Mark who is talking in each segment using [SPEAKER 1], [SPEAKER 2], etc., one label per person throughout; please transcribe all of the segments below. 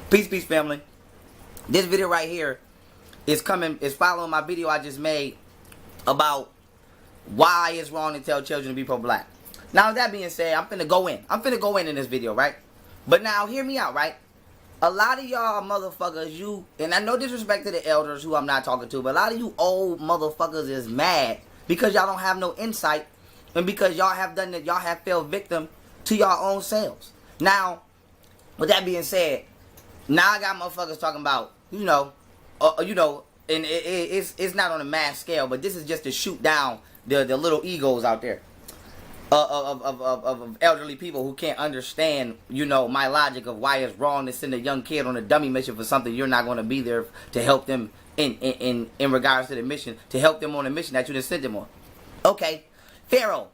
[SPEAKER 1] Peace, peace, family. This video right here is following my video I just made about why it's wrong to tell children to be pro-black. Now, with that being said, I'm finna go in this video, right? But now, hear me out, right? A lot of y'all motherfuckers, and I no disrespect to the elders who I'm not talking to, but a lot of you old motherfuckers is mad because y'all don't have no insight and because y'all have fell victim to your own selves. Now, with that being said, now I got motherfuckers talking about, and it's not on a mass scale, but this is just to shoot down the little egos out there of elderly people who can't understand, my logic of why it's wrong to send a young kid on a dummy mission for something you're not going to be there to help them in regards to the mission, to help them on a mission that you just sent them on. Okay, Pharaoh,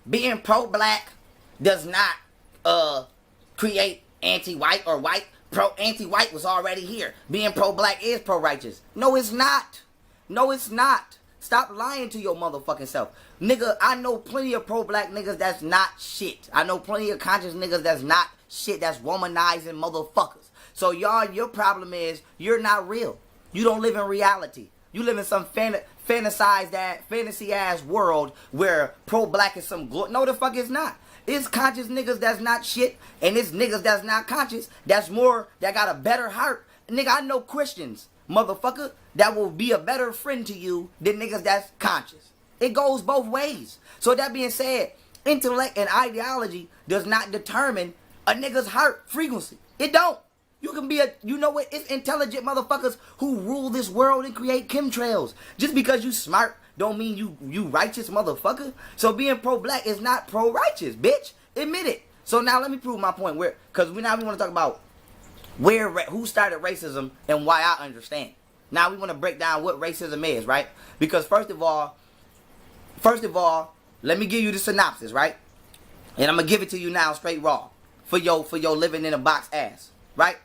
[SPEAKER 1] being pro-black does not create anti-white or white. Anti-white was already here. Being pro-black is pro-righteous. No, it's not. No, it's not. Stop lying to your motherfucking self. Nigga, I know plenty of pro-black niggas that's not shit. I know plenty of conscious niggas that's not shit. That's womanizing motherfuckers. So y'all, your problem is you're not real. You don't live in reality. You live in some fantasy ass world where pro-black is some glory. No, the fuck it's not. It's conscious niggas that's not shit, and it's niggas that's not conscious, that got a better heart. Nigga, I know Christians, motherfucker, that will be a better friend to you than niggas that's conscious. It goes both ways. So that being said, intellect and ideology does not determine a nigga's heart frequency. It don't. You can be it's intelligent motherfuckers who rule this world and create chemtrails. Just because you smart don't mean you righteous, motherfucker. So being pro-black is not pro-righteous, bitch. Admit it. So now let me prove my point. Because we want to talk about who started racism and why I understand. Now we want to break down what racism is, right? Because first of all, let me give you the synopsis, right? And I'm gonna give it to you now straight raw for your living in a box ass, right?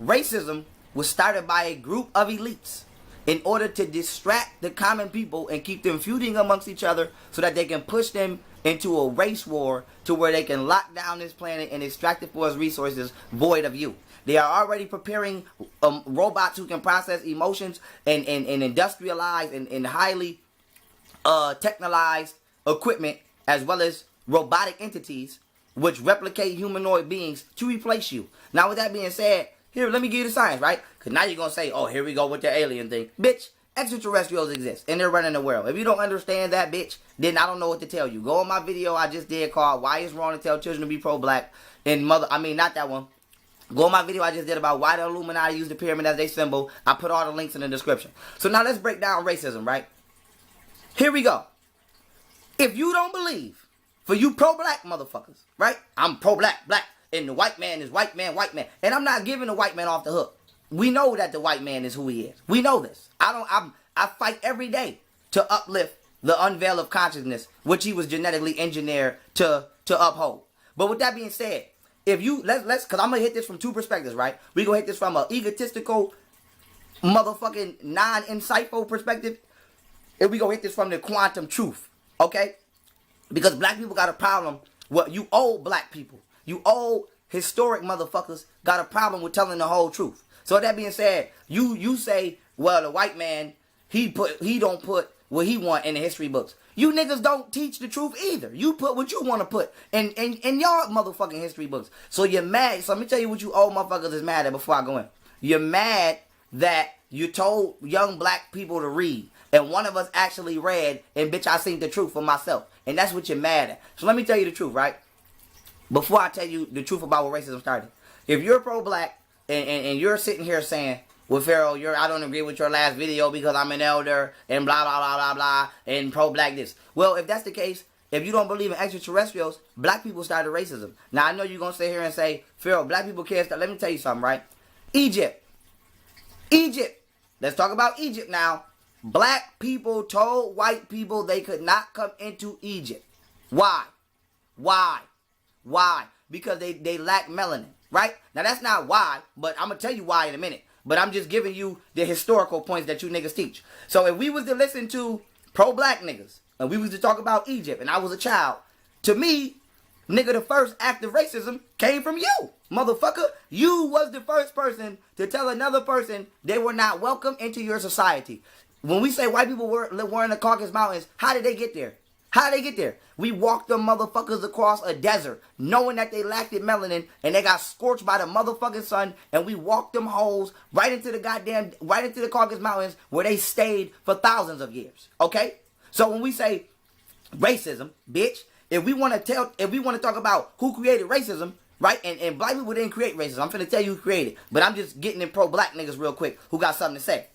[SPEAKER 1] Racism was started by a group of elites in order to distract the common people and keep them feuding amongst each other so that they can push them into a race war to where they can lock down this planet and extract it for its resources void of you. They are already preparing robots who can process emotions and industrialized and highly technologized equipment, as well as robotic entities which replicate humanoid beings to replace you. Now, with that being said, here, let me give you the science, right? Because now you're going to say, oh, here we go with the alien thing. Bitch, extraterrestrials exist, and they're running the world. If you don't understand that, bitch, then I don't know what to tell you. Go on my video I just did called Why It's Wrong to Tell Children to Be Pro-Black. Not that one. Go on my video I just did about why the Illuminati use the pyramid as their symbol. I put all the links in the description. So now let's break down racism, right? Here we go. If you don't believe, for you pro-black motherfuckers, right? I'm pro-black, black. And the white man is white man, white man. And I'm not giving the white man off the hook. We know that the white man is who he is. We know this. I fight every day to uplift the unveil of consciousness, which he was genetically engineered to uphold. But with that being said, if you, let's, cause I'm gonna hit this from two perspectives, right? We gonna hit this from an egotistical, motherfucking non-insightful perspective. And we gonna hit this from the quantum truth, okay? Because black people got a problem. Well, you old black people. You old historic motherfuckers got a problem with telling the whole truth. So that being said, you say, well, the white man, he don't put what he want in the history books. You niggas don't teach the truth either. You put what you want to put in your motherfucking history books. So you're mad. So let me tell you what you old motherfuckers is mad at before I go in. You're mad that you told young black people to read. And one of us actually read, and bitch, I seen the truth for myself. And that's what you're mad at. So let me tell you the truth, right? Before I tell you the truth about where racism started. If you're pro-black and you're sitting here saying, well, Pharaoh, I don't agree with your last video because I'm an elder and blah, blah, blah, blah, blah, and pro-black this. Well, if that's the case, if you don't believe in extraterrestrials, black people started racism. Now, I know you're going to sit here and say, Pharaoh, black people can't start. Let me tell you something, right? Egypt. Let's talk about Egypt now. Black people told white people they could not come into Egypt. Why? Because they lack melanin, right? Now, that's not why, but I'm going to tell you why in a minute. But I'm just giving you the historical points that you niggas teach. So if we was to listen to pro-black niggas, and we was to talk about Egypt, and I was a child, to me, Nigga, the first act of racism came from you, motherfucker. You was the first person to tell another person they were not welcome into your society. When we say white people were in the Caucasus Mountains, how did they get there? How did they get there? We walked them motherfuckers across a desert, knowing that they lacked melanin, and they got scorched by the motherfucking sun, and we walked them hoes right into the Caucasus Mountains, where they stayed for thousands of years. Okay? So when we say racism, bitch, if we want to talk about who created racism, right? And black people didn't create racism. I'm finna tell you who created, but I'm just getting in pro-black niggas real quick who got something to say.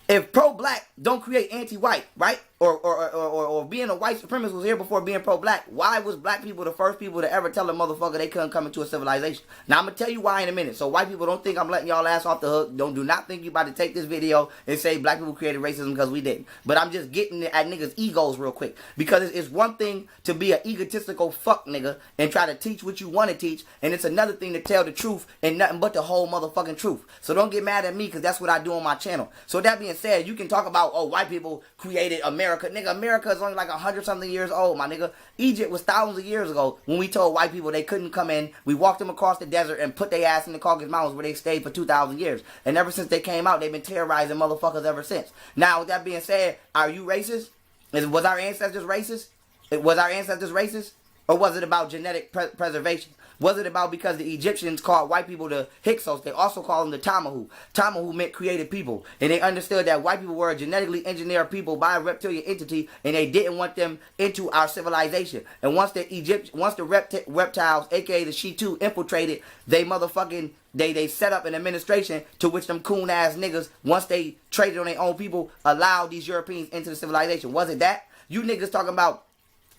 [SPEAKER 1] If pro-black don't create anti-white, right? Or being a white supremacist was here before being pro-black, why was black people the first people to ever tell a motherfucker they couldn't come into a civilization? Now, I'm going to tell you why in a minute. So white people don't think I'm letting y'all ass off the hook. Do not think you about to take this video and say black people created racism because we didn't. But I'm just getting at niggas' egos real quick. Because it's one thing to be an egotistical fuck nigga and try to teach what you want to teach. And it's another thing to tell the truth and nothing but the whole motherfucking truth. So don't get mad at me because that's what I do on my channel. So that being said, you can talk about, oh, white people created America. Nigga, America is only like 100-something years old, my nigga. Egypt was thousands of years ago when we told white people they couldn't come in. We walked them across the desert and put their ass in the Caucasus Mountains where they stayed for 2,000 years. And ever since they came out, they've been terrorizing motherfuckers ever since. Now, with that being said, are you racist? Was our ancestors racist? Was our ancestors racist? Or was it about genetic preservation? Was it about because the Egyptians called white people the Hyksos? They also called them the Tamahu. Tamahu meant created people. And they understood that white people were a genetically engineered people by a reptilian entity, and they didn't want them into our civilization. And once the reptiles, aka the Shitu, infiltrated, they motherfucking they set up an administration to which them coon ass niggas, once they traded on their own people, allowed these Europeans into the civilization. Was it that? You niggas talking about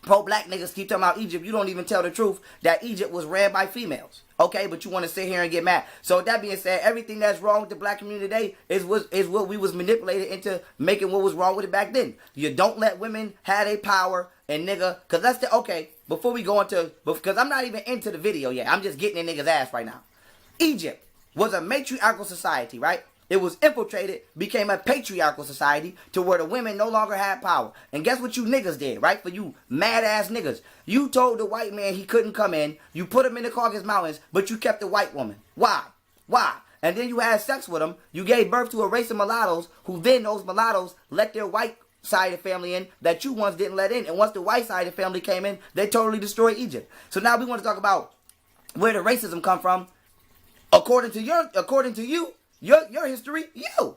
[SPEAKER 1] pro-black niggas keep talking about Egypt. You don't even tell the truth that Egypt was ran by females. Okay, but you want to sit here and get mad. So with that being said, everything that's wrong with the black community today is what we was manipulated into making what was wrong with it back then. You don't let women have their power, and nigga, because that's the, okay, before we go into, because I'm not even into the video yet. I'm just getting in niggas' ass right now. Egypt was a matriarchal society, right? It was infiltrated, became a patriarchal society to where the women no longer had power. And guess what you niggas did, right? For you mad ass niggas. You told the white man he couldn't come in. You put him in the Caucasus Mountains, but you kept the white woman. Why? Why? And then you had sex with him. You gave birth to a race of mulattoes, who then those mulattoes let their white side of the family in that you once didn't let in. And once the white side of the family came in, they totally destroyed Egypt. So now we want to talk about where the racism come from. According to you, your history, you.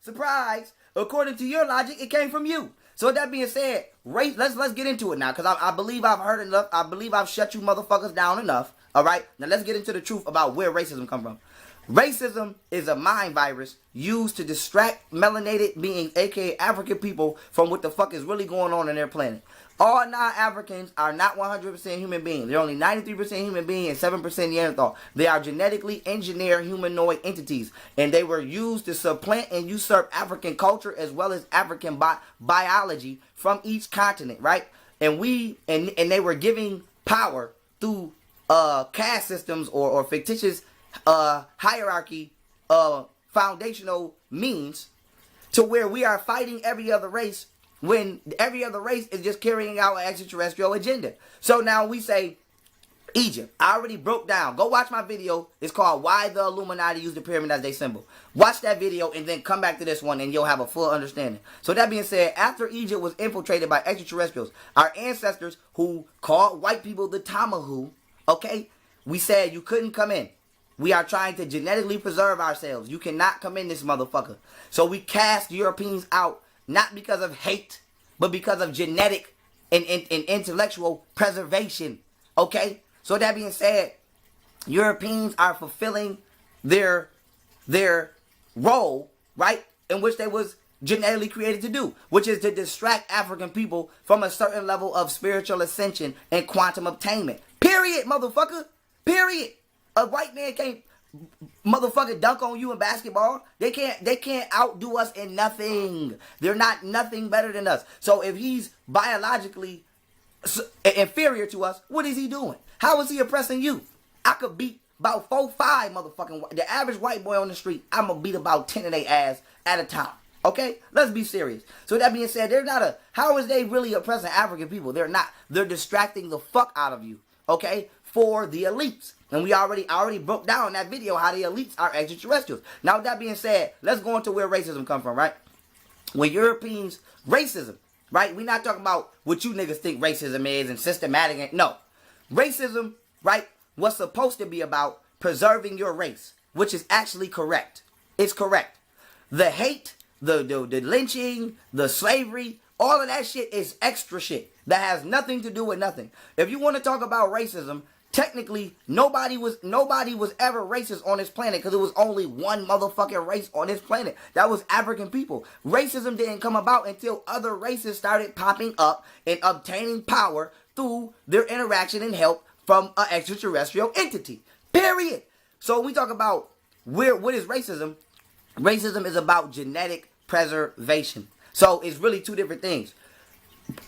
[SPEAKER 1] Surprise. According to your logic, it came from you. So with that being said, race, let's get into it now, because I believe I've heard enough. I believe I've shut you motherfuckers down enough. All right? Now let's get into the truth about where racism come from. Racism is a mind virus used to distract melanated beings, aka African people, from what the fuck is really going on their planet. All non-Africans are not 100% human beings. They're only 93% human beings and 7% Neanderthal. They are genetically engineered humanoid entities, and they were used to supplant and usurp African culture as well as African biology from each continent, right? And they were giving power through caste systems or fictitious hierarchy foundational means to where we are fighting every other race when every other race is just carrying out an extraterrestrial agenda. So now we say Egypt. I already broke down. Go watch my video. It's called Why the Illuminati Use the Pyramid as Their Symbol. Watch that video and then come back to this one and you'll have a full understanding. So that being said, after Egypt was infiltrated by extraterrestrials, our ancestors who called white people the Tamahu, okay, we said you couldn't come in. We are trying to genetically preserve ourselves. You cannot come in this motherfucker. So we cast Europeans out, not because of hate, but because of genetic and intellectual preservation. Okay? So that being said, Europeans are fulfilling their role, right? In which they was genetically created to do, which is to distract African people from a certain level of spiritual ascension and quantum attainment. Period, motherfucker. Period. A white man can't motherfucking dunk on you in basketball. They can't outdo us in nothing. They're not nothing better than us. So if he's biologically inferior to us, what is he doing? How is he oppressing you? I could beat about 4-5 motherfucking, the average white boy on the street, I'm gonna beat about 10 of their ass at a time. Okay? Let's be serious. So that being said, how is they really oppressing African people? They're not. They're distracting the fuck out of you. okay, for the elites. And I already broke down in that video how the elites are extraterrestrials. Now, with that being said, let's go into where racism come from, right? When Europeans, racism, right? We're not talking about what you niggas think racism is and systematic. No. Racism, right, was supposed to be about preserving your race, which is actually correct. It's correct. The hate, the lynching, the slavery, all of that shit is extra shit that has nothing to do with nothing. If you want to talk about racism, technically nobody was ever racist on this planet because it was only one motherfucking race on this planet. That was African people. Racism didn't come about until other races started popping up and obtaining power through their interaction and help from an extraterrestrial entity. Period. So when we talk about what is racism, racism is about genetic preservation. So it's really two different things.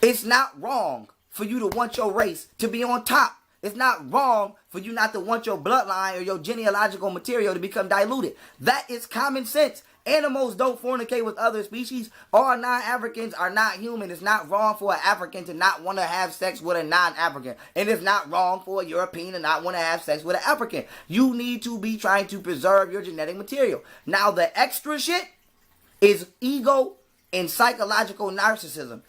[SPEAKER 1] It's not wrong for you to want your race to be on top. It's not wrong for you not to want your bloodline or your genealogical material to become diluted. That is common sense. Animals don't fornicate with other species. All non-Africans are not human. It's not wrong for an African to not want to have sex with a non-African. And it's not wrong for a European to not want to have sex with an African. You need to be trying to preserve your genetic material. Now, the extra shit is ego and psychological narcissism.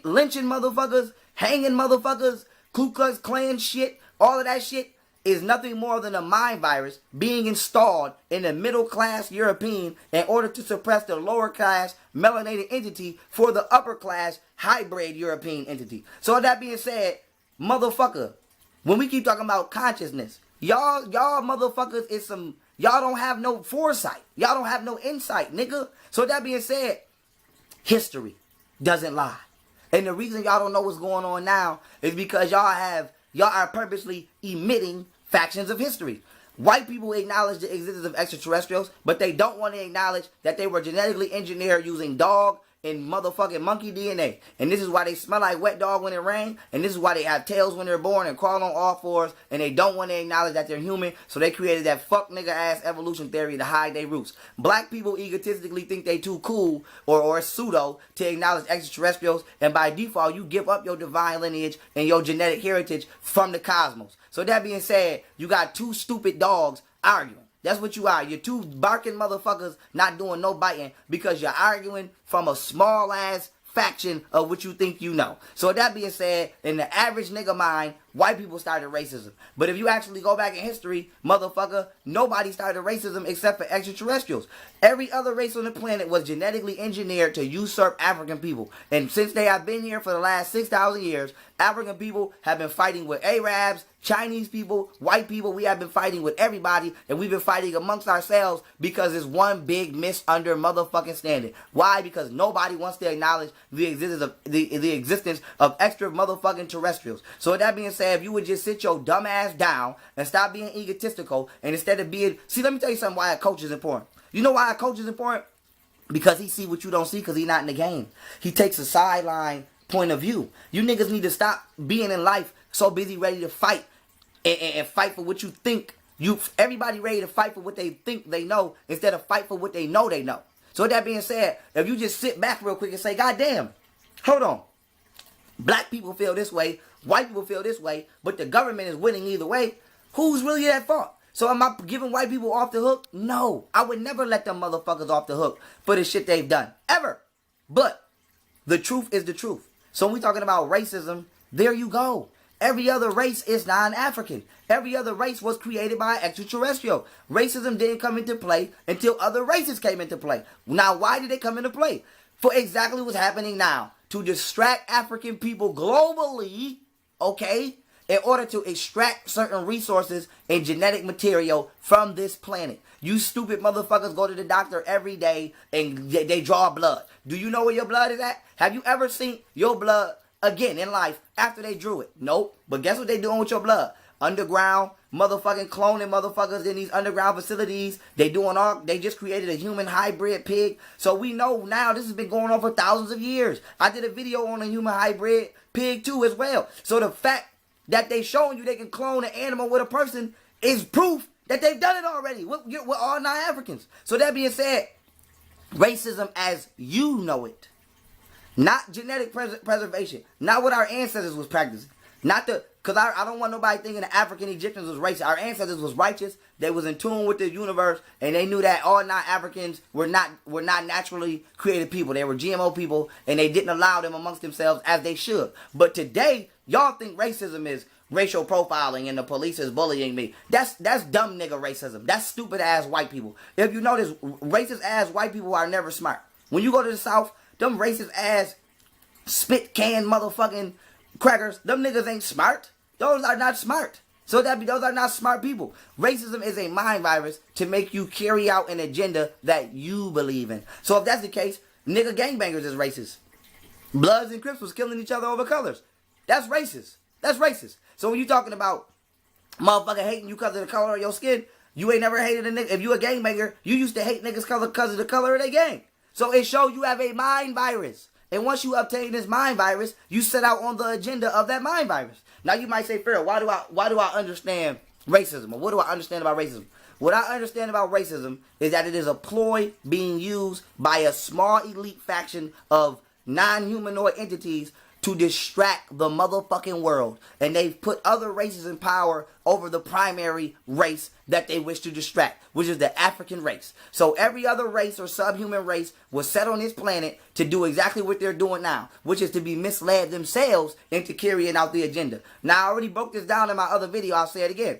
[SPEAKER 1] Lynching motherfuckers, hanging motherfuckers, Ku Klux Klan shit, all of that shit is nothing more than a mind virus being installed in the middle class European in order to suppress the lower class melanated entity for the upper class hybrid European entity. So with that being said, motherfucker, when we keep talking about consciousness, y'all motherfuckers is some, y'all don't have no foresight. Y'all don't have no insight, nigga. So with that being said, history doesn't lie. And the reason y'all don't know what's going on now is because y'all are purposely emitting factions of history. White people acknowledge the existence of extraterrestrials, but they don't want to acknowledge that they were genetically engineered using dog and motherfucking monkey DNA. And this is why they smell like wet dog when it rains. And this is why they have tails when they're born and crawl on all fours. And they don't want to acknowledge that they're human. So they created that fuck nigga ass evolution theory to hide their roots. Black people egotistically think they too cool or pseudo to acknowledge extraterrestrials. And by default, you give up your divine lineage and your genetic heritage from the cosmos. So that being said, you got two stupid dogs arguing. That's what you are. You're two barking motherfuckers not doing no biting because you're arguing from a small ass faction of what you think you know. So with that being said, in the average nigga mind, white people started racism. But if you actually go back in history, motherfucker, nobody started racism except for extraterrestrials. Every other race on the planet was genetically engineered to usurp African people. And since they have been here for the last 6,000 years, African people have been fighting with Arabs, Chinese people, white people. We have been fighting with everybody, and we've been fighting amongst ourselves because it's one big under motherfucking standing. Why? Because nobody wants to acknowledge the existence of extra motherfucking terrestrials. So with that being said, if you would just sit your dumb ass down and stop being egotistical, and instead of being, see, let me tell you something why a coach is important. You know why a coach is important? Because he see what you don't see because he's not in the game. He takes a sideline point of view. You niggas need to stop being in life so busy ready to fight and fight for what you think. Everybody ready to fight for what they think they know instead of fight for what they know they know. So with that being said, if you just sit back real quick and say, God damn, hold on. Black people feel this way, white people feel this way, but the government is winning either way. Who's really at fault? So am I giving white people off the hook? No. I would never let them motherfuckers off the hook for the shit they've done. Ever. But the truth is the truth. So when we're talking about racism, there you go. Every other race is non-African. Every other race was created by extraterrestrial. Racism didn't come into play until other races came into play. Now, why did they come into play? For exactly what's happening now. To distract African people globally, okay, in order to extract certain resources and genetic material from this planet. You stupid motherfuckers go to the doctor every day and they draw blood. Do you know where your blood is at? Have you ever seen your blood again in life after they drew it? Nope. But guess what they doing with your blood? Underground, motherfucking cloning motherfuckers in these underground facilities. They just created a human hybrid pig. So we know now this has been going on for thousands of years. I did a video on a human hybrid pig too as well. So the fact that they showing you they can clone an animal with a person is proof that they've done it already with all non-Africans. So that being said, racism as you know it, not genetic preservation, not what our ancestors was practicing. Not the, because I don't want nobody thinking the African Egyptians was racist. Our ancestors was righteous. They was in tune with the universe, and they knew that all non-Africans were not naturally created people. They were GMO people, and they didn't allow them amongst themselves as they should. But today, y'all think racism is racial profiling and the police is bullying me. That's dumb nigga racism. That's stupid ass white people. If you notice, racist ass white people are never smart. When you go to the South, them racist ass spit can motherfucking crackers, them niggas ain't smart. Those are not smart. So those are not smart people. Racism is a mind virus to make you carry out an agenda that you believe in. So if that's the case, nigga gangbangers is racist. Bloods and Crips was killing each other over colors. That's racist. That's racist. So when you talking about motherfucker hating you because of the color of your skin, you ain't never hated a nigga. If you a gangbanger, you used to hate niggas because of the color of their gang. So it shows you have a mind virus. And once you obtain this mind virus, you set out on the agenda of that mind virus. Now you might say, Pharaoh, why do I understand racism? Or what do I understand about racism? What I understand about racism is that it is a ploy being used by a small elite faction of non-humanoid entities to distract the motherfucking world. And they've put other races in power over the primary race that they wish to distract, which is the African race. So every other race or subhuman race was set on this planet to do exactly what they're doing now, which is to be misled themselves into carrying out the agenda. Now, I already broke this down in my other video. I'll say it again.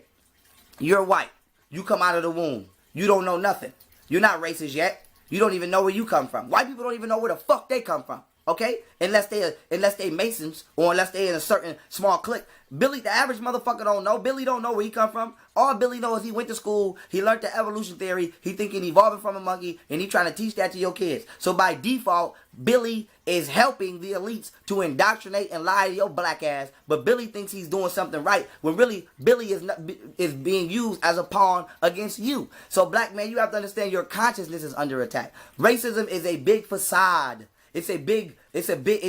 [SPEAKER 1] You're white. You come out of the womb. You don't know nothing. You're not racist yet. You don't even know where you come from. White people don't even know where the fuck they come from. Okay? Unless they Masons or unless they in a certain small clique. Billy, the average motherfucker don't know. Billy don't know where he come from. All Billy knows is he went to school, he learned the evolution theory, he thinking evolving from a monkey, and he trying to teach that to your kids. So by default, Billy is helping the elites to indoctrinate and lie to your black ass, but Billy thinks he's doing something right, when really Billy is being used as a pawn against you. So black man, you have to understand your consciousness is under attack. Racism is a big facade. It's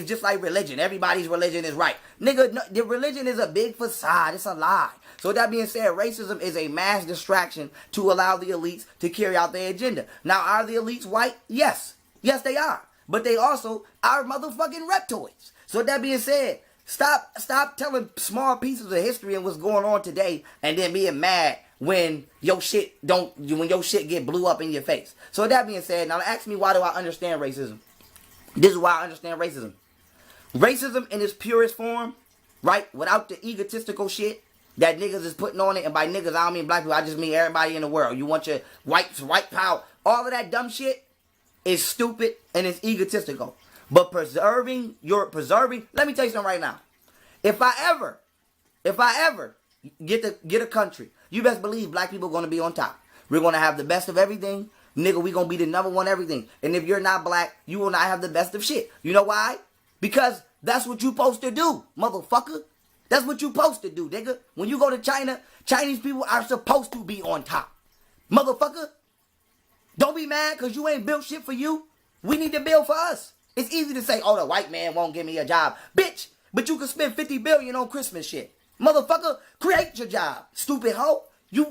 [SPEAKER 1] just like religion. Everybody's religion is right. Nigga, no, the religion is a big facade. It's a lie. So with that being said, racism is a mass distraction to allow the elites to carry out their agenda. Now, are the elites white? Yes. Yes, they are. But they also are motherfucking reptoids. So with that being said, stop telling small pieces of history and what's going on today and then being mad when your shit get blew up in your face. So with that being said, now ask me, why do I understand racism? This is why I understand racism. Racism in its purest form, right? Without the egotistical shit that niggas is putting on it. And by niggas, I don't mean black people. I just mean everybody in the world. You want your white power. All of that dumb shit is stupid and it's egotistical. But preserving, let me tell you something right now. If I ever get a country, you best believe black people are going to be on top. We're going to have the best of everything. Nigga, we gonna be the number one everything. And if you're not black, you will not have the best of shit. You know why? Because that's what you supposed to do, motherfucker. That's what you supposed to do, nigga. When you go to China, Chinese people are supposed to be on top. Motherfucker, don't be mad because you ain't built shit for you. We need to build for us. It's easy to say, oh, the white man won't give me a job. Bitch, but you can spend $50 billion on Christmas shit. Motherfucker, create your job, stupid hoe. You're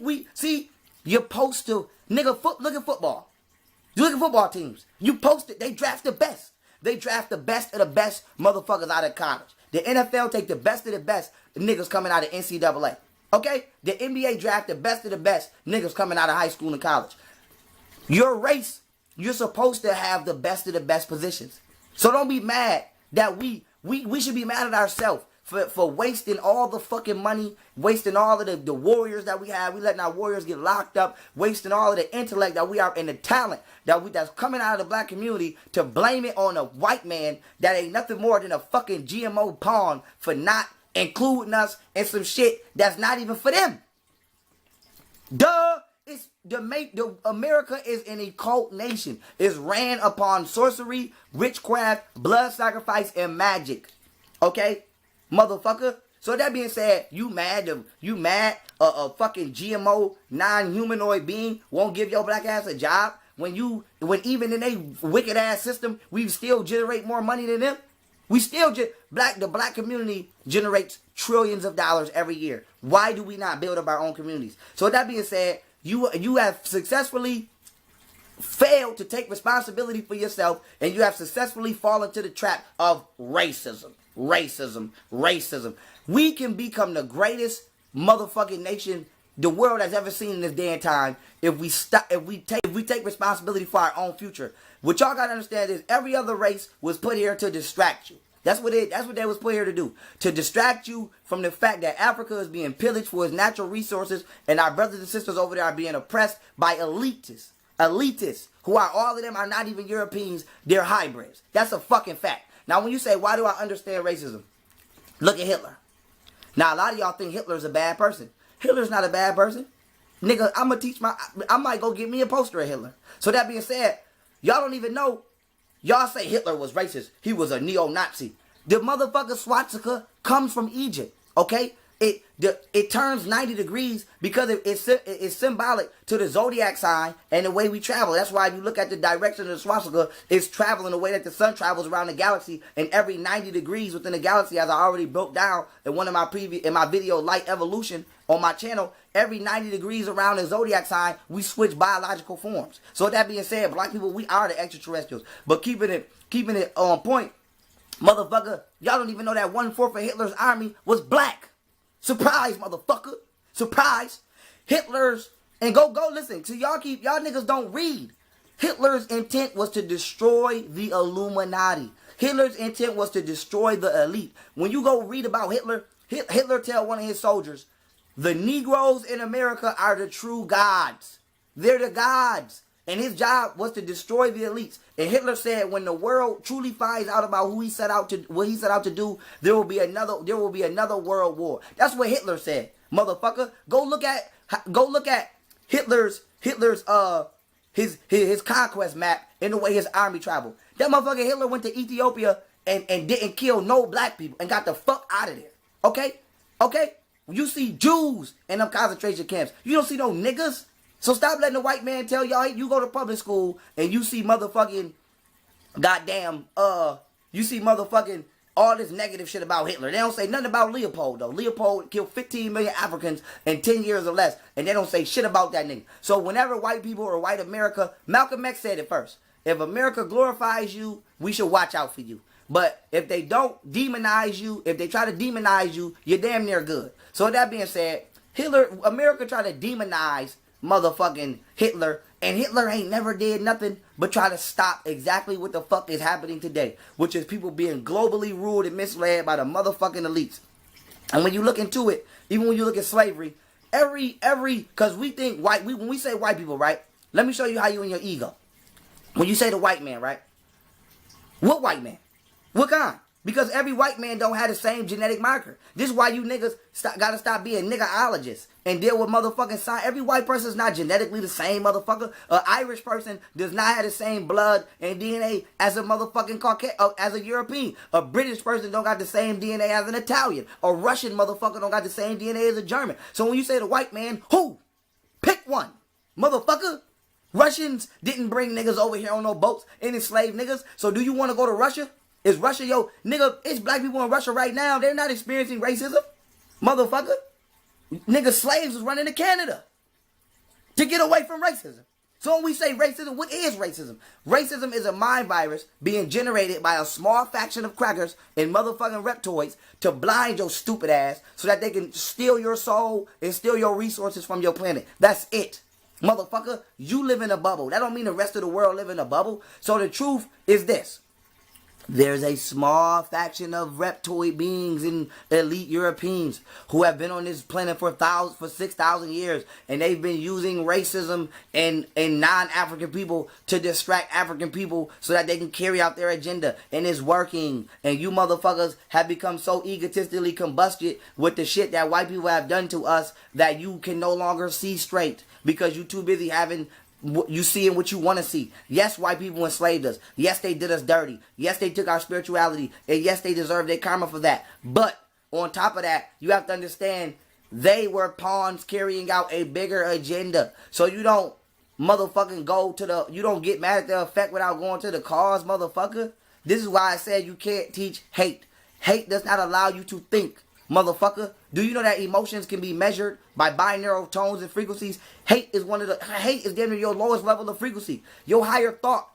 [SPEAKER 1] supposed to... Nigga, look at football. You look at football teams. You post it. They draft the best. They draft the best of the best motherfuckers out of college. The NFL take the best of the best niggas coming out of NCAA. Okay? The NBA draft the best of the best niggas coming out of high school and college. Your race, you're supposed to have the best of the best positions. So don't be mad that we should be mad at ourselves for wasting all the fucking money, wasting all of the warriors that we have. We letting our warriors get locked up, wasting all of the intellect that we are and the talent that's coming out of the black community to blame it on a white man that ain't nothing more than a fucking GMO pawn for not including us in some shit that's not even for them. Duh! America is an occult nation. It's ran upon sorcery, witchcraft, blood sacrifice, and magic. Okay? Motherfucker. So that being said, you mad a fucking GMO non-humanoid being won't give your black ass a job when even in a wicked ass system we still generate more money than them? We still the black community generates trillions of dollars every year. Why do we not build up our own communities? So that being said, you have successfully failed to take responsibility for yourself, and you have successfully fallen to the trap of racism. racism, racism. We can become the greatest motherfucking nation the world has ever seen in this day and time if we take responsibility for our own future. What y'all gotta understand is every other race was put here to distract you. That's what they was put here to do. To distract you from the fact that Africa is being pillaged for its natural resources and our brothers and sisters over there are being oppressed by elitists. Elitists, who are all of them are not even Europeans, they're hybrids. That's a fucking fact. Now when you say, why do I understand racism? Look at Hitler. Now a lot of y'all think Hitler's a bad person. Hitler's not a bad person. Nigga, I might go get me a poster of Hitler. So that being said, y'all don't even know. Y'all say Hitler was racist. He was a neo-Nazi. The motherfucker swastika comes from Egypt, okay? It turns 90 degrees because it's symbolic to the zodiac sign and the way we travel. That's why if you look at the direction of the swastika, it's traveling the way that the sun travels around the galaxy, and every 90 degrees within the galaxy, as I already broke down in one of my in my video, Light Evolution, on my channel, every 90 degrees around the zodiac sign, we switch biological forms. So with that being said, black people, we are the extraterrestrials. But keeping it on point, motherfucker, y'all don't even know that 1/4 of Hitler's army was black. Surprise, motherfucker. Surprise. Hitler's, and go listen. So y'all niggas don't read. Hitler's intent was to destroy the Illuminati. Hitler's intent was to destroy the elite. When you go read about Hitler, Hitler tell one of his soldiers, the Negroes in America are the true gods. They're the gods. And his job was to destroy the elites. And Hitler said, when the world truly finds out about what he set out to do, there will be another world war. That's what Hitler said, motherfucker. Go look at Hitler's conquest map and the way his army traveled. That motherfucker Hitler went to Ethiopia and didn't kill no black people and got the fuck out of there. Okay? You see Jews in them concentration camps. You don't see no niggas. So stop letting the white man tell y'all, hey, you go to public school and you see motherfucking goddamn, you see motherfucking all this negative shit about Hitler. They don't say nothing about Leopold, though. Leopold killed 15 million Africans in 10 years or less, and they don't say shit about that nigga. So whenever white people or white America, Malcolm X said it first. If America glorifies you, we should watch out for you. But if they don't demonize you, if they try to demonize you, you're damn near good. So with that being said, America tried to demonize motherfucking Hitler, and Hitler ain't never did nothing but try to stop exactly what the fuck is happening today, which is people being globally ruled and misled by the motherfucking elites. And when you look into it, even when you look at slavery, because we think when we say white people, right? Let me show you how you in your ego. When you say the white man, right? What white man? What kind? Because every white man don't have the same genetic marker. This is why you niggas gotta stop being niggerologists and deal with motherfucking science. Every white person is not genetically the same, motherfucker. An Irish person does not have the same blood and DNA as a motherfucking Caucasian, as a European. A British person don't got the same DNA as an Italian. A Russian motherfucker don't got the same DNA as a German. So when you say the white man, who? Pick one, motherfucker. Russians didn't bring niggas over here on no boats and enslave niggas. So do you want to go to Russia? Is Russia, yo, nigga, it's black people in Russia right now. They're not experiencing racism. Motherfucker. Nigga, slaves was running to Canada to get away from racism. So when we say racism, what is racism? Racism is a mind virus being generated by a small faction of crackers and motherfucking reptoids to blind your stupid ass so that they can steal your soul and steal your resources from your planet. That's it. Motherfucker, you live in a bubble. That don't mean the rest of the world live in a bubble. So the truth is this. There's a small faction of reptoid beings and elite Europeans who have been on this planet for 6,000 years, and they've been using racism and non-African people to distract African people so that they can carry out their agenda, and it's working. And you motherfuckers have become so egotistically combusted with the shit that white people have done to us that you can no longer see straight because you too busy having you seeing what you want to see. Yes, white people enslaved us. Yes, they did us dirty. Yes, they took our spirituality. And yes, they deserve their karma for that. But on top of that, you have to understand they were pawns carrying out a bigger agenda. So you don't motherfucking you don't get mad at the effect without going to the cause, motherfucker. This is why I said you can't teach hate. Hate does not allow you to think, motherfucker. Do you know that emotions can be measured by binaural tones and frequencies? Hate is damn near your lowest level of frequency. Your higher thought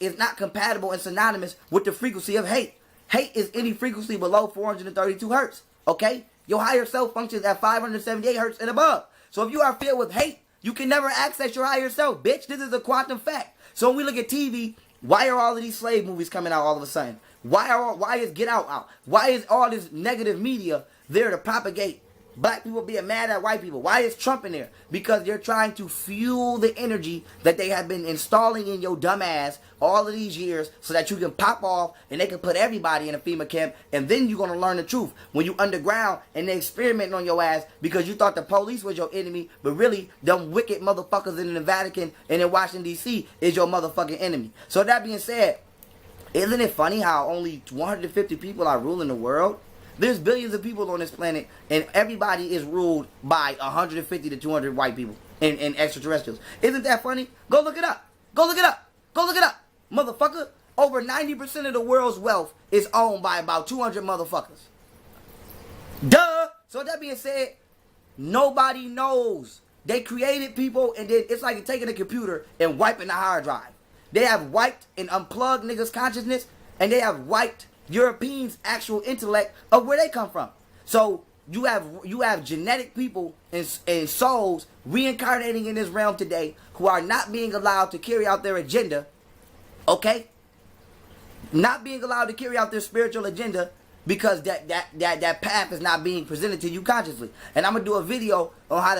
[SPEAKER 1] is not compatible and synonymous with the frequency of hate. Hate is any frequency below 432 hertz. Okay? Your higher self functions at 578 hertz and above. So if you are filled with hate, you can never access your higher self, bitch. This is a quantum fact. So when we look at TV, why are all of these slave movies coming out all of a sudden? Why is Get Out out? Why is all this negative media there to propagate black people being mad at white people? Why is Trump in there? Because they're trying to fuel the energy that they have been installing in your dumb ass all of these years so that you can pop off and they can put everybody in a FEMA camp, and then you're going to learn the truth when you underground and they experimenting on your ass because you thought the police was your enemy, but really them wicked motherfuckers in the Vatican and in Washington D.C. is your motherfucking enemy. So that being said, isn't it funny how only 150 people are ruling the world? There's billions of people on this planet, and everybody is ruled by 150 to 200 white people and extraterrestrials. Isn't that funny? Go look it up. Go look it up. Go look it up. Motherfucker, over 90% of the world's wealth is owned by about 200 motherfuckers. Duh! So that being said, nobody knows. They created people, and then it's like taking a computer and wiping the hard drive. They have wiped and unplugged niggas' consciousness, and they have wiped Europeans' actual intellect of where they come from. So you have genetic people and souls reincarnating in this realm today who are not being allowed to carry out their agenda, okay? Not being allowed to carry out their spiritual agenda because that path is not being presented to you consciously. And I'm gonna do a video on how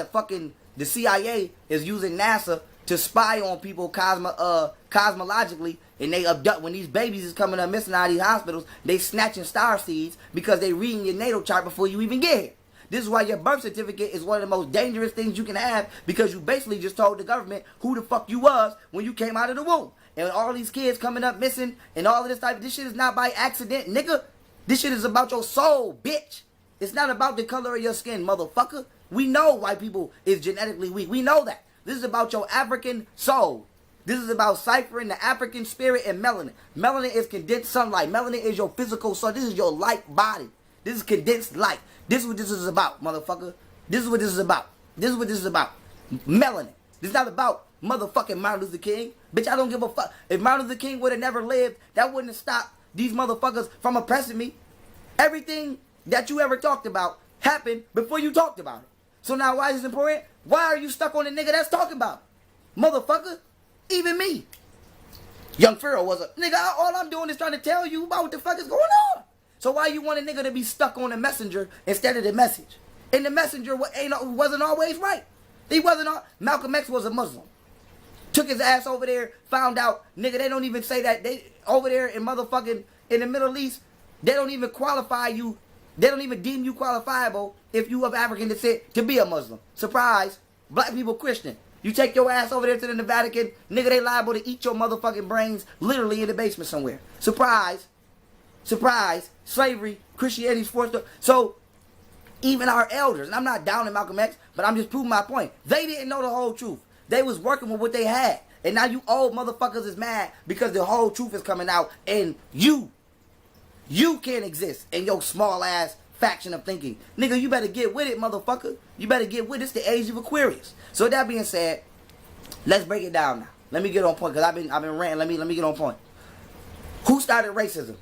[SPEAKER 1] the CIA is using NASA to spy on people cosmologically, and they abduct when these babies is coming up missing out of these hospitals. They snatching star seeds because they reading your natal chart before you even get here. This is why your birth certificate is one of the most dangerous things you can have, because you basically just told the government who the fuck you was when you came out of the womb. And all these kids coming up missing and all of this type of this shit is not by accident, nigga. This shit is about your soul, bitch. It's not about the color of your skin, motherfucker. We know white people is genetically weak. We know that. This is about your African soul. This is about ciphering the African spirit and melanin. Melanin is condensed sunlight. Melanin is your physical soul. This is your light body. This is condensed light. This is what this is about, motherfucker. This is what this is about. This is what this is about. Melanin. This is not about motherfucking Martin Luther King. Bitch, I don't give a fuck. If Martin Luther King would have never lived, that wouldn't have stopped these motherfuckers from oppressing me. Everything that you ever talked about happened before you talked about it. So now why is this important? Why are you stuck on the nigga that's talking about it? Motherfucker. Even me. Young Pharaoh was a nigga. All I'm doing is trying to tell you about what the fuck is going on. So why you want a nigga to be stuck on the messenger instead of the message? And the messenger wasn't always right. He wasn't all. Malcolm X was a Muslim. Took his ass over there, found out, nigga, they don't even say that. They over there in motherfucking, in the Middle East, they don't even qualify you. They don't even deem you qualifiable if you of African descent to be a Muslim. Surprise. Black people Christian. You take your ass over there to the Vatican, nigga, they liable to eat your motherfucking brains literally in the basement somewhere. Surprise. Surprise. Slavery, Christianity's forced. So, even our elders, and I'm not down in Malcolm X, but I'm just proving my point. They didn't know the whole truth. They was working with what they had. And now you old motherfuckers is mad because the whole truth is coming out, and you can't exist in your small ass faction of thinking. Nigga, you better get with it, motherfucker. You better get with it. It's the age of Aquarius. So that being said, let's break it down now. Let me get on point, because I've been ranting. Let me get on point. Who started racism?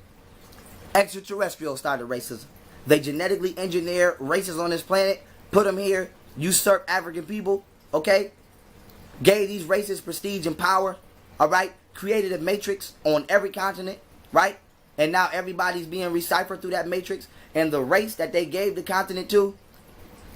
[SPEAKER 1] Extraterrestrials started racism. They genetically engineered races on this planet, put them here, usurped African people, okay? Gave these races prestige and power, all right? Created a matrix on every continent, right? And now everybody's being deciphered through that matrix. And the race that they gave the continent to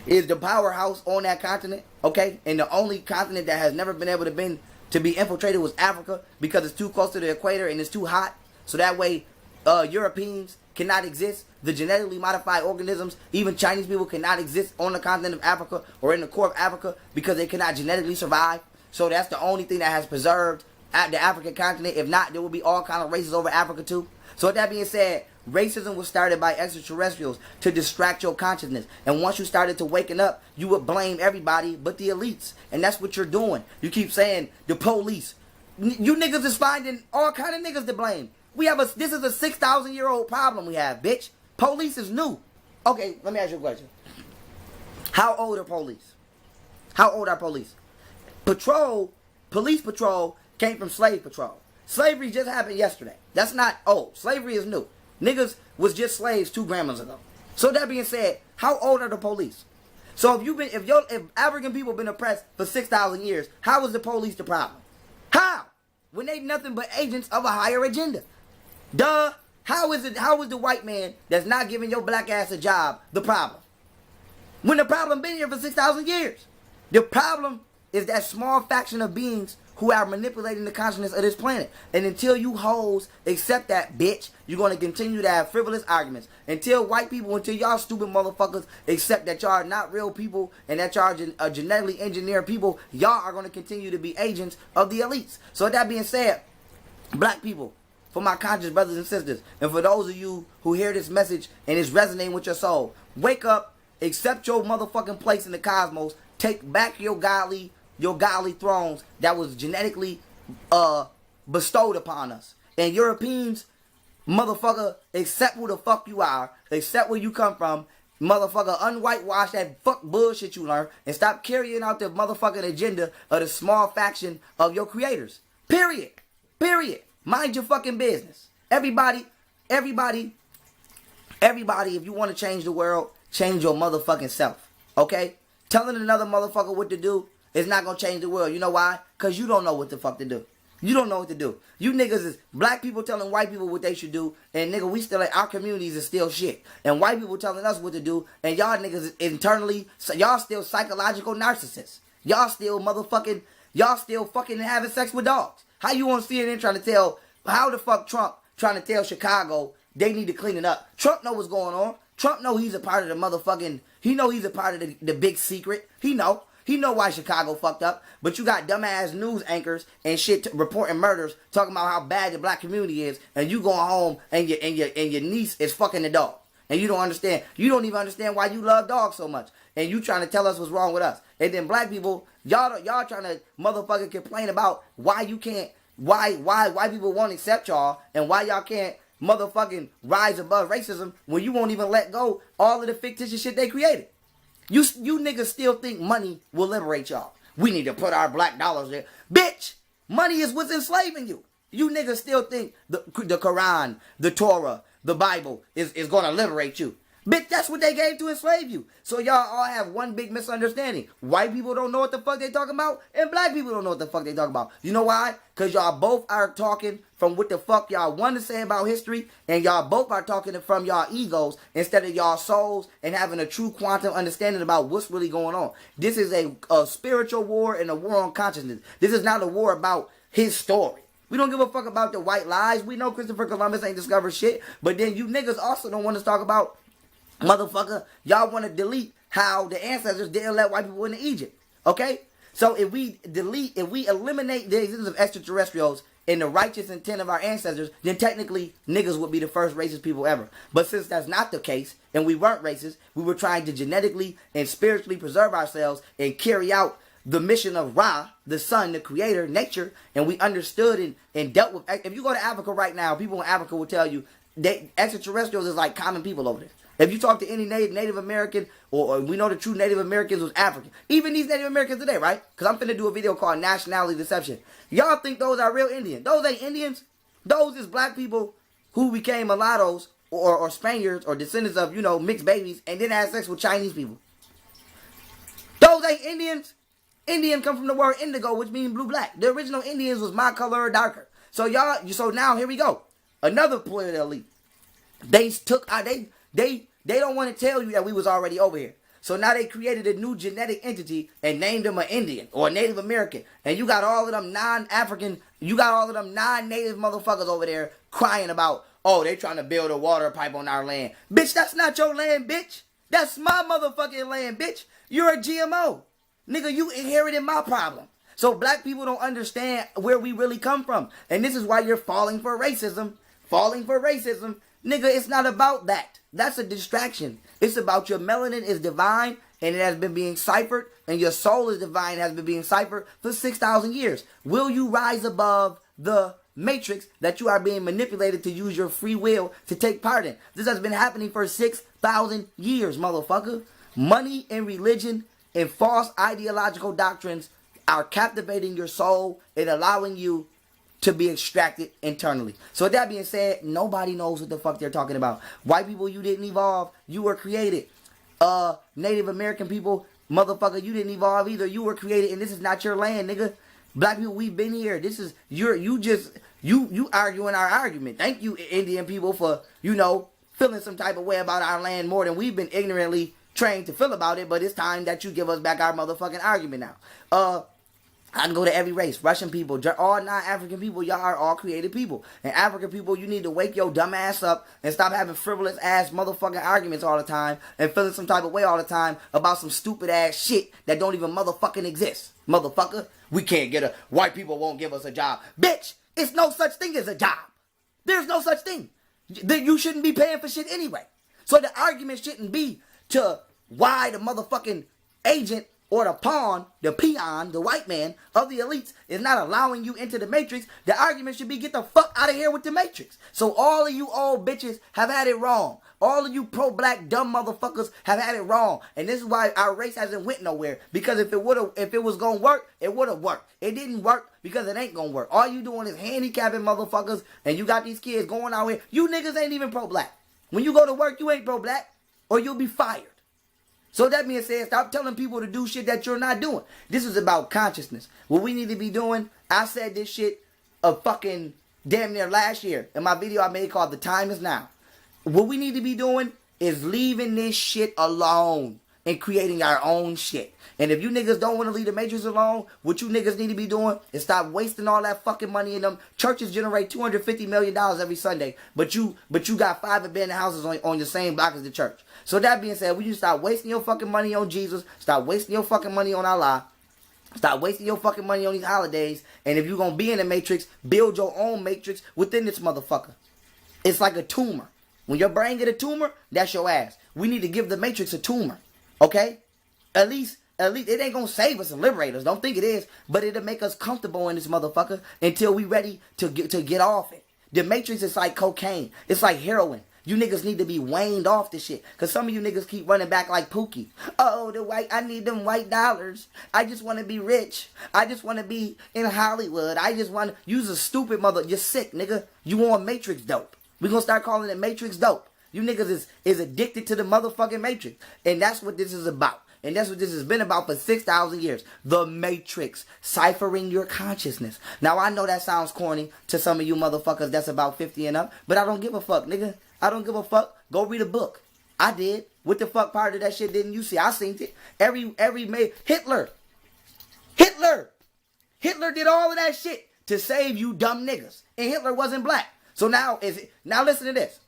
[SPEAKER 1] is the powerhouse on that continent, okay? And the only continent that has never been able to be infiltrated was Africa, because it's too close to the equator and it's too hot. So that way, Europeans cannot exist. The genetically modified organisms, even Chinese people, cannot exist on the continent of Africa or in the core of Africa because they cannot genetically survive. So that's the only thing that has preserved at the African continent. If not, there will be all kind of races over Africa too. So with that being said, racism was started by extraterrestrials to distract your consciousness. And once you started to waking up, you would blame everybody but the elites. And that's what you're doing. You keep saying the police. You niggas is finding all kind of niggas to blame. This is a 6,000-year-old problem we have, bitch. Police is new. Okay, let me ask you a question. How old are police? How old are police? Police patrol came from slave patrol. Slavery just happened yesterday. That's not old. Slavery is new. Niggas was just slaves 2 grandmas ago. So that being said, how old are the police? So if African people been oppressed for 6,000 years, how is the police the problem? How? When they nothing but agents of a higher agenda. Duh. How is the white man that's not giving your black ass a job the problem? When the problem been here for 6,000 years. The problem is that small faction of beings who are manipulating the consciousness of this planet. And until you hoes accept that, bitch, you're going to continue to have frivolous arguments. Until y'all stupid motherfuckers accept that y'all are not real people and that y'all are genetically engineered people, y'all are going to continue to be agents of the elites. So with that being said, black people, for my conscious brothers and sisters, and for those of you who hear this message and it's resonating with your soul, wake up, accept your motherfucking place in the cosmos, take back your godly thrones that was genetically bestowed upon us. And Europeans, motherfucker, accept who the fuck you are, accept where you come from, motherfucker, unwhitewash that fuck bullshit you learn, and stop carrying out the motherfucking agenda of the small faction of your creators. Period. Mind your fucking business. Everybody, if you want to change the world, change your motherfucking self. Okay? Telling another motherfucker what to do is not gonna change the world. You know why? Because you don't know what the fuck to do. You don't know what to do. You niggas is black people telling white people what they should do, and nigga, we still, like, our communities is still shit. And white people telling us what to do, and y'all niggas internally, so y'all still psychological narcissists. Y'all still fucking having sex with dogs. How you on CNN trying to tell, how the fuck Trump trying to tell Chicago they need to clean it up? Trump know what's going on. Trump know he's a part of the motherfucking, he know he's a part of the big secret. He know why Chicago fucked up. But you got dumbass news anchors and shit reporting murders, talking about how bad the black community is, and you going home and your niece is fucking the dog. And you don't understand. You don't even understand why you love dogs so much. And you trying to tell us what's wrong with us. And then black people, y'all trying to motherfucking complain about why you can't, why people won't accept y'all, and why y'all can't motherfucking rise above racism when you won't even let go all of the fictitious shit they created. You niggas still think money will liberate y'all. We need to put our black dollars there. Bitch, money is what's enslaving you. You niggas still think the Quran, the Torah, the Bible is going to liberate you. Bitch, that's what they gave to enslave you. So y'all all have one big misunderstanding. White people don't know what the fuck they talking about, and black people don't know what the fuck they talking about. You know why? Because y'all both are talking from what the fuck y'all want to say about history, and y'all both are talking from y'all egos instead of y'all souls and having a true quantum understanding about what's really going on. This is a spiritual war and a war on consciousness. This is not a war about his story. We don't give a fuck about the white lies. We know Christopher Columbus ain't discovered shit, but then you niggas also don't want to talk about, motherfucker, y'all want to delete how the ancestors didn't let white people into Egypt. Okay? So if we eliminate the existence of extraterrestrials in the righteous intent of our ancestors, then technically niggas would be the first racist people ever. But since that's not the case, and we weren't racist, we were trying to genetically and spiritually preserve ourselves and carry out the mission of Ra, the sun, the creator, nature, and we understood and dealt with. If you go to Africa right now, people in Africa will tell you extraterrestrials is like common people over there. If you talk to any Native American, or we know the true Native Americans was African. Even these Native Americans today, right? Because I'm finna do a video called Nationality Deception. Y'all think those are real Indians. Those ain't Indians. Those is black people who became mulattoes or Spaniards or descendants of, mixed babies and then had sex with Chinese people. Those ain't Indians. Indian come from the word indigo, which means blue-black. The original Indians was my color or darker. So now here we go. Another ploy of the elite. They don't want to tell you that we was already over here. So now they created a new genetic entity and named them an Indian or a Native American. And you got all of them non-African, you got all of them non-Native motherfuckers over there crying about, oh, they trying to build a water pipe on our land. Bitch, that's not your land, bitch. That's my motherfucking land, bitch. You're a GMO. Nigga, you inherited my problem. So black people don't understand where we really come from. And this is why you're falling for racism. Nigga, it's not about that. That's a distraction. It's about your melanin is divine and it has been being ciphered, and your soul is divine and has been being ciphered for 6,000 years. Will you rise above the matrix that you are being manipulated to use your free will to take part in? This has been happening for 6,000 years, motherfucker. Money and religion and false ideological doctrines are captivating your soul and allowing you to be extracted internally. So with that being said, nobody knows what the fuck they're talking about. White people, you didn't evolve. You were created. Native American people, motherfucker, you didn't evolve either. You were created, and this is not your land, nigga. Black people, we've been here. This is you arguing our argument. Thank you, Indian people, for, you know, feeling some type of way about our land more than we've been ignorantly trained to feel about it. But it's time that you give us back our motherfucking argument now. I can go to every race. Russian people, all non-African people, y'all are all created people. And African people, you need to wake your dumb ass up and stop having frivolous ass motherfucking arguments all the time and feeling some type of way all the time about some stupid ass shit that don't even motherfucking exist. Motherfucker, we can't get white people won't give us a job. Bitch, it's no such thing as a job. There's no such thing. You shouldn't be paying for shit anyway. So the argument shouldn't be to why the motherfucking agent or the pawn, the peon, the white man of the elites is not allowing you into the matrix. The argument should be get the fuck out of here with the matrix. So all of you old bitches have had it wrong. All of you pro-black dumb motherfuckers have had it wrong. And this is why our race hasn't went nowhere. Because if it was gonna work, it would have worked. It didn't work because it ain't gonna work. All you doing is handicapping motherfuckers, and you got these kids going out here. You niggas ain't even pro-black. When you go to work, you ain't pro-black, or you'll be fired. So that being said, stop telling people to do shit that you're not doing. This is about consciousness. What we need to be doing, I said this shit a fucking damn near last year in my video I made called The Time Is Now. What we need to be doing is leaving this shit alone and creating our own shit. And if you niggas don't want to leave the matrix alone, what you niggas need to be doing is stop wasting all that fucking money in them. Churches generate $250 million every Sunday, but you got 5 abandoned houses on your same block as the church. So that being said, we need to stop wasting your fucking money on Jesus, stop wasting your fucking money on Allah, stop wasting your fucking money on these holidays, and if you're going to be in the matrix, build your own matrix within this motherfucker. It's like a tumor. When your brain get a tumor, that's your ass. We need to give the matrix a tumor, okay? At least it ain't gonna save us and liberate us. Don't think it is, but it'll make us comfortable in this motherfucker until we ready to get off it. The matrix is like cocaine. It's like heroin. You niggas need to be waned off this shit. Cause some of you niggas keep running back like Pookie. Oh, I need them white dollars. I just want to be rich. I just want to be in Hollywood. I just want to use a stupid mother. You're sick, nigga. You want matrix dope. We gonna start calling it matrix dope. You niggas is addicted to the motherfucking matrix. And that's what this is about. And that's what this has been about for 6,000 years. The Matrix. Ciphering your consciousness. Now, I know that sounds corny to some of you motherfuckers that's about 50 and up. But I don't give a fuck, nigga. I don't give a fuck. Go read a book. I did. What the fuck part of that shit didn't you see? I seen it. Hitler did all of that shit to save you dumb niggas. And Hitler wasn't black. So now listen to this.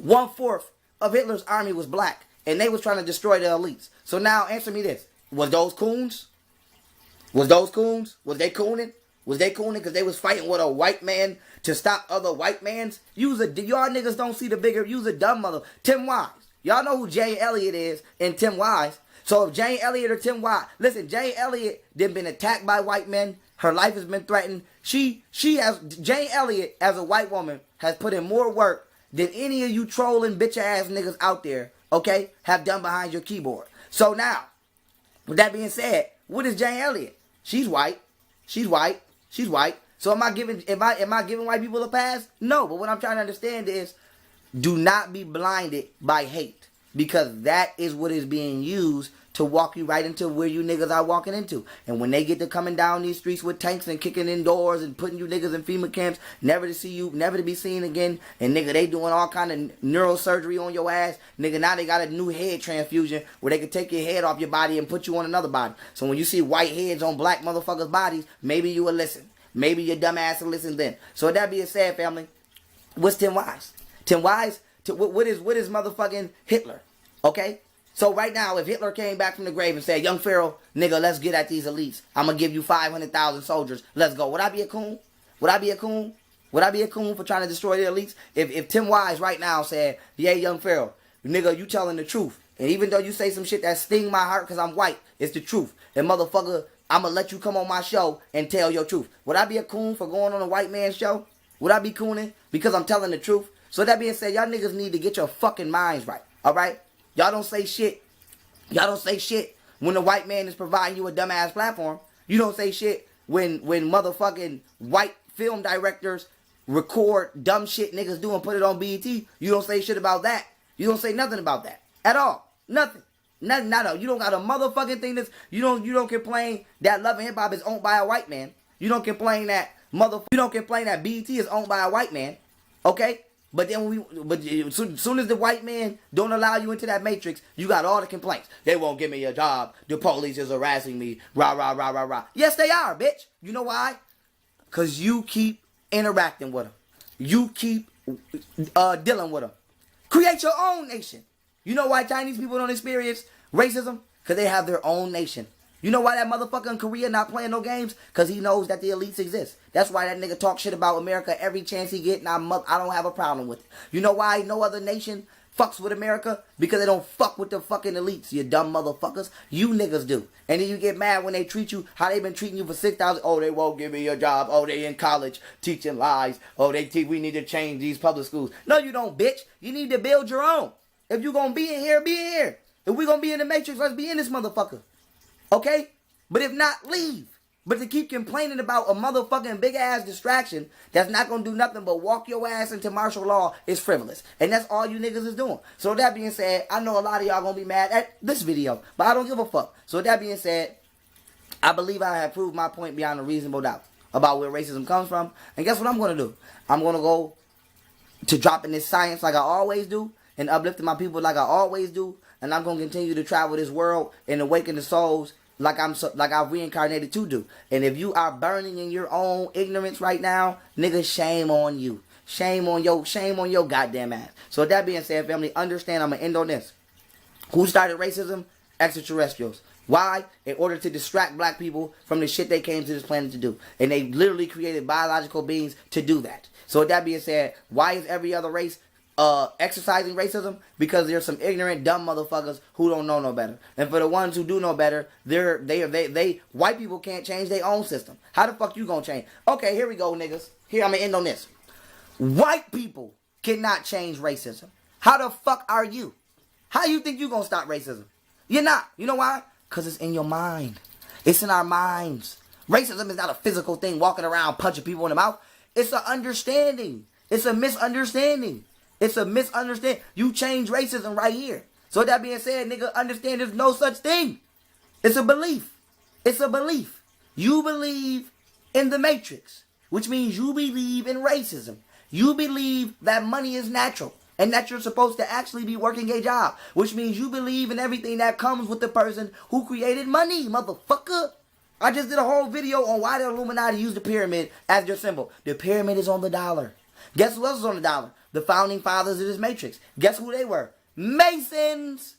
[SPEAKER 1] 1/4 of Hitler's army was black. And they was trying to destroy the elites. So now answer me this. Was those coons? Was they cooning? Was they cooning because they was fighting with a white man to stop other white mans? Y'all niggas don't see the bigger. Use a dumb mother. Tim Wise. Y'all know who Jane Elliott is and Tim Wise. So if Jane Elliott or Tim Wise. Listen, Jane Elliott done been attacked by white men. Her life has been threatened. Jane Elliott as a white woman has put in more work than any of you trolling bitch ass niggas out there, okay, have done behind your keyboard. So now, with that being said, what is Jane Elliott? She's white. So am I giving white people a pass? No, but what I'm trying to understand is do not be blinded by hate. Because that is what is being used to walk you right into where you niggas are walking into. And when they get to coming down these streets with tanks and kicking in doors and putting you niggas in FEMA camps, never to be seen again. And nigga, they doing all kind of neurosurgery on your ass. Nigga, now they got a new head transfusion where they can take your head off your body and put you on another body. So when you see white heads on black motherfuckers' bodies, maybe you will listen. Maybe your dumb ass will listen then. So with that being said, family, what's Tim Wise? Tim Wise, what is motherfucking Hitler? Okay? So right now, if Hitler came back from the grave and said, Young Pharaoh, nigga, let's get at these elites. I'm going to give you 500,000 soldiers. Let's go. Would I be a coon? Would I be a coon for trying to destroy the elites? If Tim Wise right now said, yeah, Young Pharaoh, nigga, you telling the truth. And even though you say some shit that sting my heart because I'm white, it's the truth. And motherfucker, I'm going to let you come on my show and tell your truth. Would I be a coon for going on a white man's show? Would I be cooning because I'm telling the truth? So that being said, y'all niggas need to get your fucking minds right. All right? Y'all don't say shit. Y'all don't say shit when the white man is providing you a dumbass platform. You don't say shit when motherfucking white film directors record dumb shit niggas do and put it on BET. You don't say shit about that. You don't say nothing about that at all. Nothing. Nothing. Not all. You don't got a motherfucking thing that's you don't complain that Love and Hip Hop is owned by a white man. You don't complain that you don't complain that BET is owned by a white man. Okay? But then as soon as the white man don't allow you into that matrix, you got all the complaints. They won't give me a job. The police is harassing me. Rah, rah, rah, rah, rah. Yes, they are, bitch. You know why? Because you keep interacting with them. You keep dealing with them. Create your own nation. You know why Chinese people don't experience racism? Because they have their own nation. You know why that motherfucker in Korea not playing no games? Because he knows that the elites exist. That's why that nigga talk shit about America every chance he get, and I don't have a problem with it. You know why no other nation fucks with America? Because they don't fuck with the fucking elites, you dumb motherfuckers. You niggas do. And then you get mad when they treat you how they been treating you for 6,000. Oh, they won't give me a job. Oh, they in college teaching lies. Oh, we need to change these public schools. No, you don't, bitch. You need to build your own. If you gonna be in here, be in here. If we gonna be in the matrix, let's be in this motherfucker. Okay? But if not, leave. But to keep complaining about a motherfucking big ass distraction that's not gonna do nothing but walk your ass into martial law is frivolous. And that's all you niggas is doing. So that being said, I know a lot of y'all gonna be mad at this video, but I don't give a fuck. So that being said, I believe I have proved my point beyond a reasonable doubt about where racism comes from. And guess what I'm gonna do? I'm gonna go to dropping this science like I always do and uplifting my people like I always do. And I'm gonna continue to travel this world and awaken the souls like I've reincarnated to do. And if you are burning in your own ignorance right now, nigga, shame on you. Shame on your goddamn ass. So with that being said, family, understand I'm gonna end on this. Who started racism? Extraterrestrials. Why? In order to distract black people from the shit they came to this planet to do. And they literally created biological beings to do that. So with that being said, why is every other race exercising racism? Because there's some ignorant, dumb motherfuckers who don't know no better. And for the ones who do know better, they white people can't change their own system. How the fuck you gonna change? Okay, here we go, niggas. Here, I'm gonna end on this. White people cannot change racism. How the fuck are you? How you think you gonna stop racism? You're not. You know why? Because it's in your mind. It's in our minds. Racism is not a physical thing, walking around punching people in the mouth. It's an understanding. It's a misunderstanding. It's a misunderstanding. You change racism right here. So with that being said, nigga, understand there's no such thing. It's a belief. It's a belief. You believe in the matrix, which means you believe in racism. You believe that money is natural and that you're supposed to actually be working a job, which means you believe in everything that comes with the person who created money, motherfucker. I just did a whole video on why the Illuminati use the pyramid as their symbol. The pyramid is on the dollar. Guess who else is on the dollar? The founding fathers of this matrix. Guess who they were? Masons.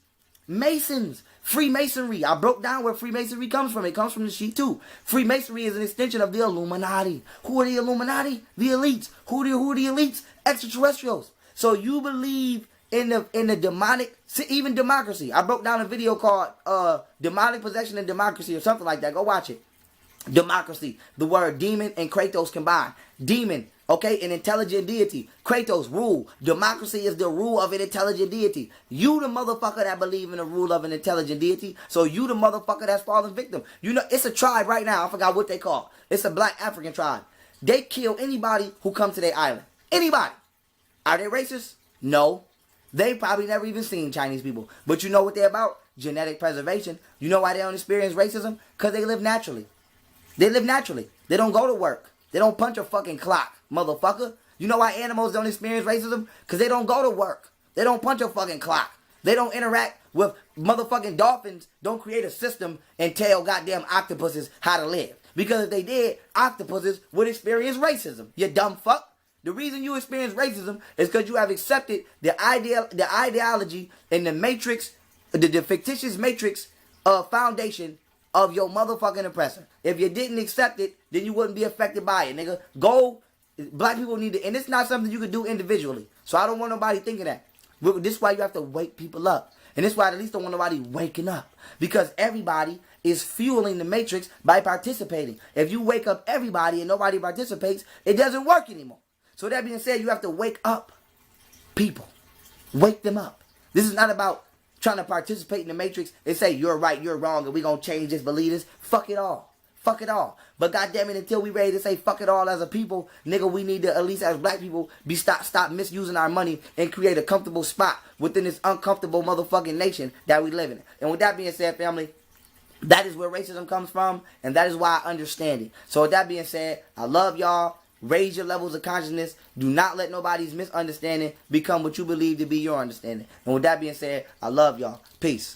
[SPEAKER 1] Masons. Freemasonry. I broke down where Freemasonry comes from. It comes from the sheet too. Freemasonry is an extension of the Illuminati. Who are the Illuminati? The elites. Who are the elites? Extraterrestrials. So you believe in the demonic, even democracy. I broke down a video called Demonic Possession and Democracy or something like that. Go watch it. Democracy. The word demon and Kratos combined. Demon. Okay, an intelligent deity. Kratos, rule. Democracy is the rule of an intelligent deity. You the motherfucker that believe in the rule of an intelligent deity. So you the motherfucker that's falling victim. You know, it's a tribe right now. I forgot what they call. It's a black African tribe. They kill anybody who comes to their island. Anybody. Are they racist? No. They probably never even seen Chinese people. But you know what they're about? Genetic preservation. You know why they don't experience racism? Because they live naturally. They live naturally. They don't go to work. They don't punch a fucking clock, motherfucker. You know why animals don't experience racism? Because they don't go to work. They don't punch a fucking clock. They don't interact with motherfucking dolphins. Don't create a system and tell goddamn octopuses how to live. Because if they did, octopuses would experience racism. You dumb fuck. The reason you experience racism is because you have accepted the ideology and the matrix, the fictitious matrix foundation of your motherfucking oppressor. If you didn't accept it, then you wouldn't be affected by it, nigga. Black people need to, and it's not something you can do individually. So I don't want nobody thinking that. This is why you have to wake people up. And this is why I at least don't want nobody waking up. Because everybody is fueling the matrix by participating. If you wake up everybody and nobody participates, it doesn't work anymore. So that being said, you have to wake up people. Wake them up. This is not about trying to participate in the matrix and say, you're right, you're wrong, and we're going to change this, believe this. Fuck it all. Fuck it all. But goddamn it, until we ready to say fuck it all as a people, nigga, we need to, at least as black people, stop misusing our money and create a comfortable spot within this uncomfortable motherfucking nation that we live in. And with that being said, family, that is where racism comes from, and that is why I understand it. So with that being said, I love y'all. Raise your levels of consciousness. Do not let nobody's misunderstanding become what you believe to be your understanding. And with that being said, I love y'all. Peace.